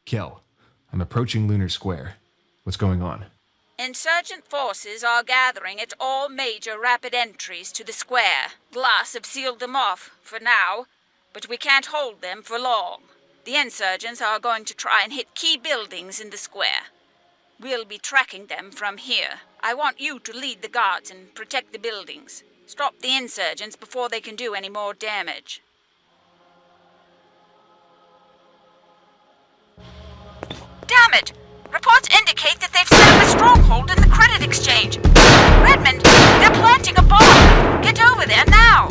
Kel, I'm approaching Lunar Square. What's going on? Insurgent forces are gathering at all major rapid entries to the square. Glass have sealed them off, for now, but we can't hold them for long. The insurgents are going to try and hit key buildings in the square. We'll be tracking them from here. I want you to lead the guards and protect the buildings. Stop the insurgents before they can do any more damage. Damn it! Reports indicate that they've set up a stronghold in the credit exchange. Redmond, they're planting a bomb! Get over there now!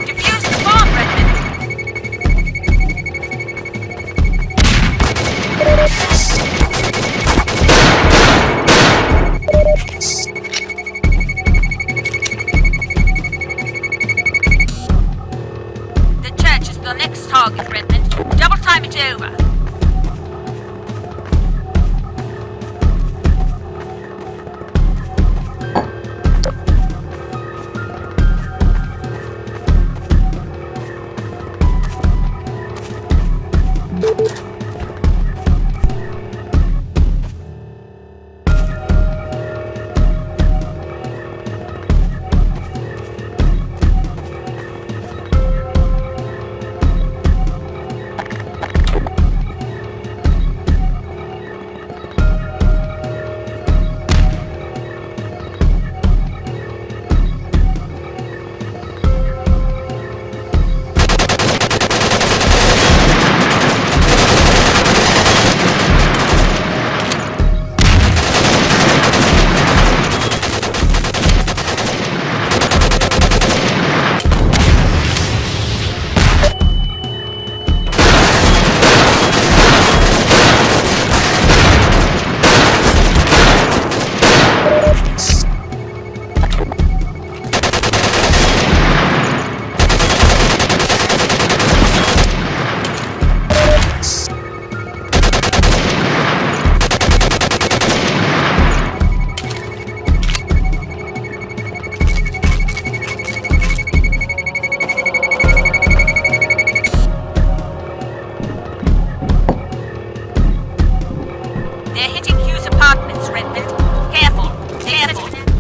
Defuse the bomb, Redmond! The next target, Redmond. Double time it over.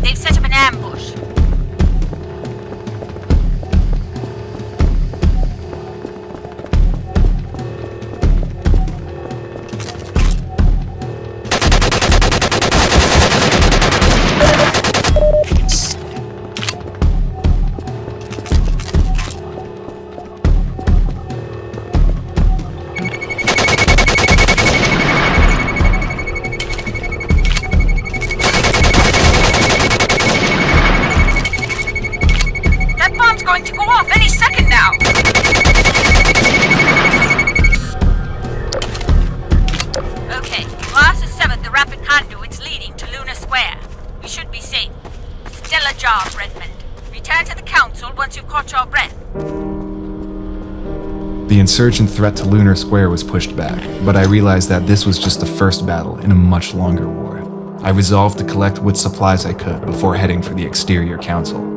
They've set up an ambush. Going to go off any second now. Okay, Glass has severed the rapid conduits leading to Lunar Square. We should be safe. Stellar job, Redmond. Return to the council once you've caught your breath. The insurgent threat to Lunar Square was pushed back, but I realized that this was just the first battle in a much longer war. I resolved to collect what supplies I could before heading for the exterior council.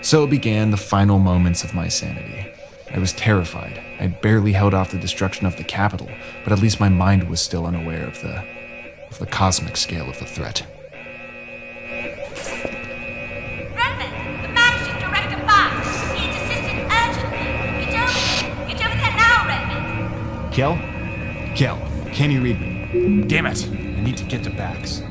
So began the final moments of my sanity. I was terrified. I barely held off the destruction of the capital, but at least my mind was still unaware of the of the cosmic scale of the threat. Redmond, the managing director box needs assistance urgently. Get over there now, Redmond. Kel? Kel, can you read me? Damn it! I need to get to Bax.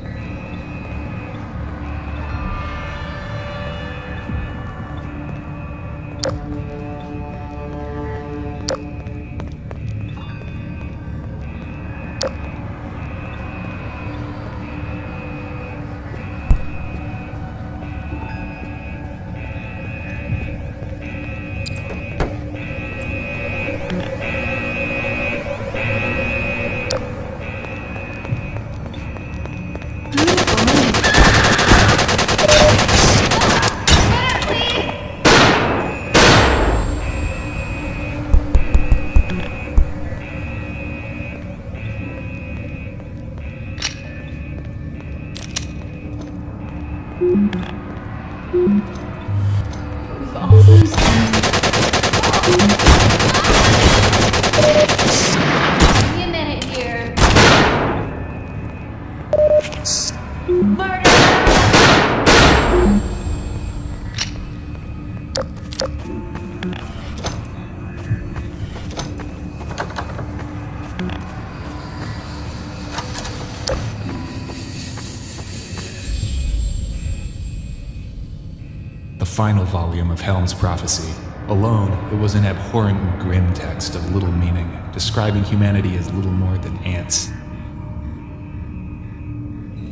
The final volume of Helm's prophecy. Alone, it was an abhorrent and grim text of little meaning, describing humanity as little more than ants.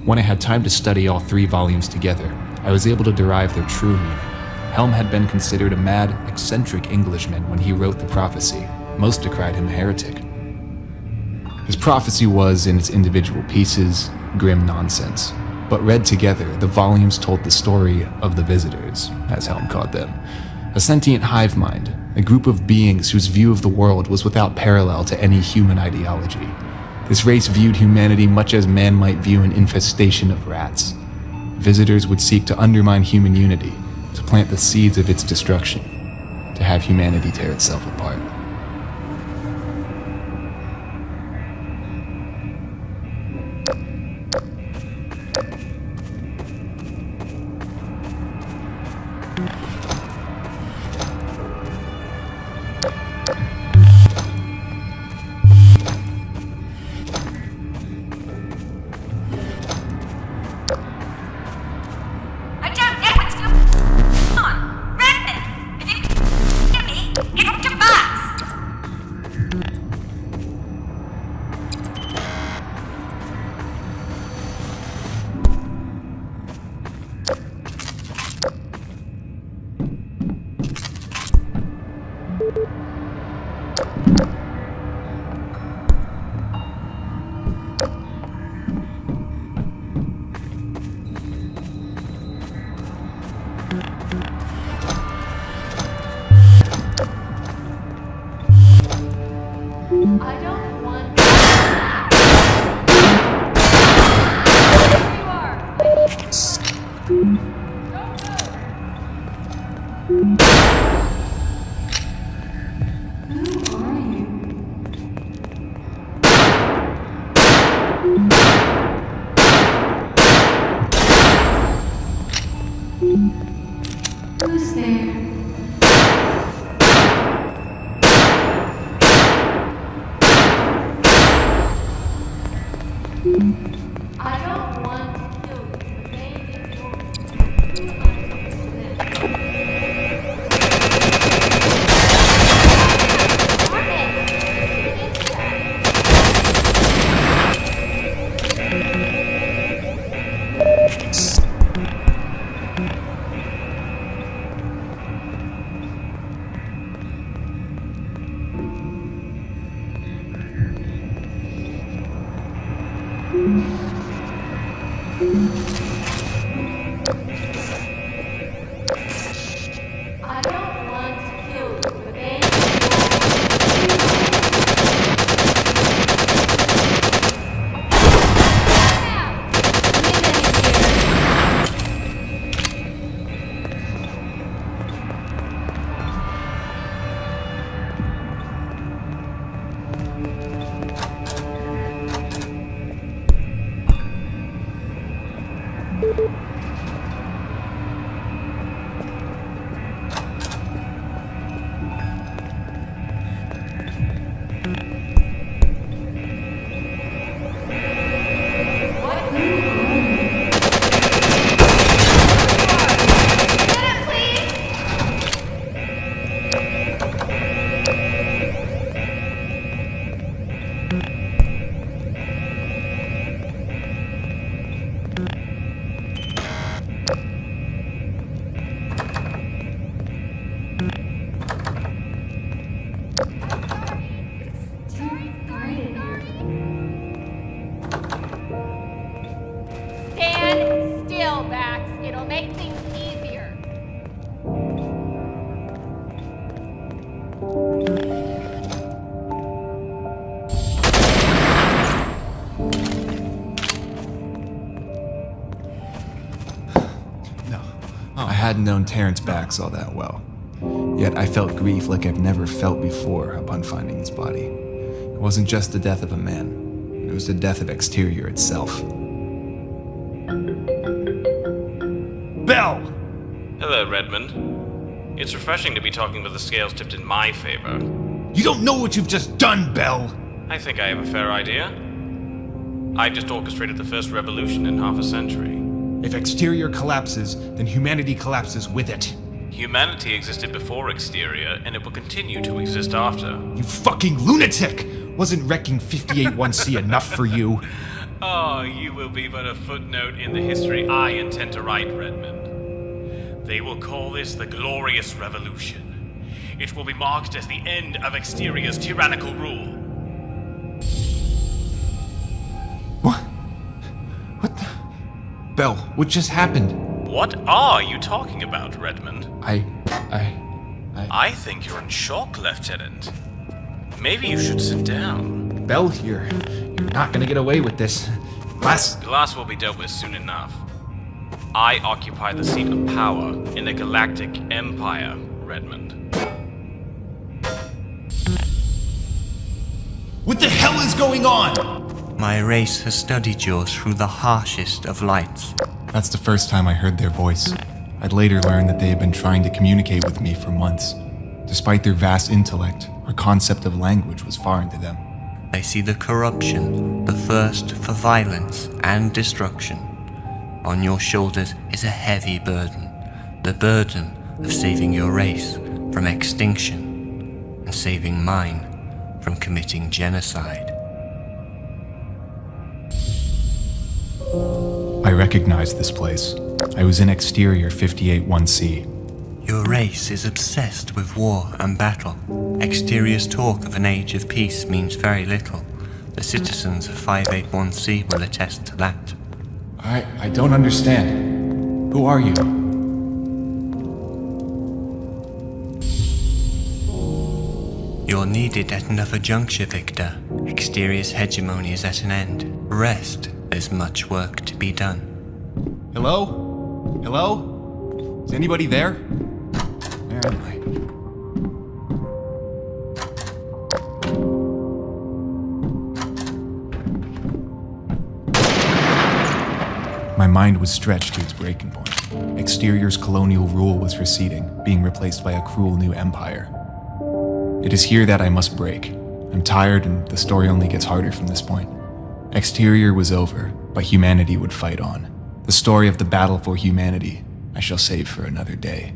When I had time to study all 3 volumes together, I was able to derive their true meaning. Helm had been considered a mad, eccentric Englishman when he wrote the prophecy. Most decried him a heretic. His prophecy was, in its individual pieces, grim nonsense. But read together, the volumes told the story of the Visitors, as Helm called them. A sentient hive mind, a group of beings whose view of the world was without parallel to any human ideology. This race viewed humanity much as man might view an infestation of rats. Visitors would seek to undermine human unity, to plant the seeds of its destruction, to have humanity tear itself apart. I don't want. Who are you? Who's there? I don't want to kill you, but maybe you'll I don't want to kill you, but maybe hadn't known Terrence Bax all that well. Yet I felt grief like I've never felt before upon finding his body. It wasn't just the death of a man. It was the death of Exterior itself. Bell! Hello, Redmond. It's refreshing to be talking with the scales tipped in my favor. You don't know what you've just done, Bell! I think I have a fair idea. I just orchestrated the first revolution in half a century. If Exterior collapses, then humanity collapses with it. Humanity existed before Exterior, and it will continue to exist after. You fucking lunatic! Wasn't wrecking 58-1C enough for you? Oh, you will be but a footnote in the history I intend to write, Redmond. They will call this the Glorious Revolution. It will be marked as the end of Exterior's tyrannical rule. What the? Bell, what just happened? What are you talking about, Redmond? I think you're in shock, Lieutenant. Maybe you should sit down. Bell here. You're not gonna get away with this. Glass will be dealt with soon enough. I occupy the seat of power in the Galactic Empire, Redmond. What the hell is going on? My race has studied yours through the harshest of lights. That's the first time I heard their voice. I'd later learn that they had been trying to communicate with me for months. Despite their vast intellect, our concept of language was foreign to them. They see the corruption, the thirst for violence and destruction. On your shoulders is a heavy burden, the burden of saving your race from extinction and saving mine from committing genocide. I recognized this place. I was in Exterior 58-1C. Your race is obsessed with war and battle. Exterior's talk of an age of peace means very little. The citizens of 581C will attest to that. I don't understand. Who are you? You're needed at another juncture, Victor. Exterior's hegemony is at an end. Rest. There's much work to be done. Hello? Hello? Is anybody there? Where am I? My mind was stretched to its breaking point. Exterior's colonial rule was receding, being replaced by a cruel new empire. It is here that I must break. I'm tired, and the story only gets harder from this point. Exterior was over, but humanity would fight on. The story of the battle for humanity I shall save for another day.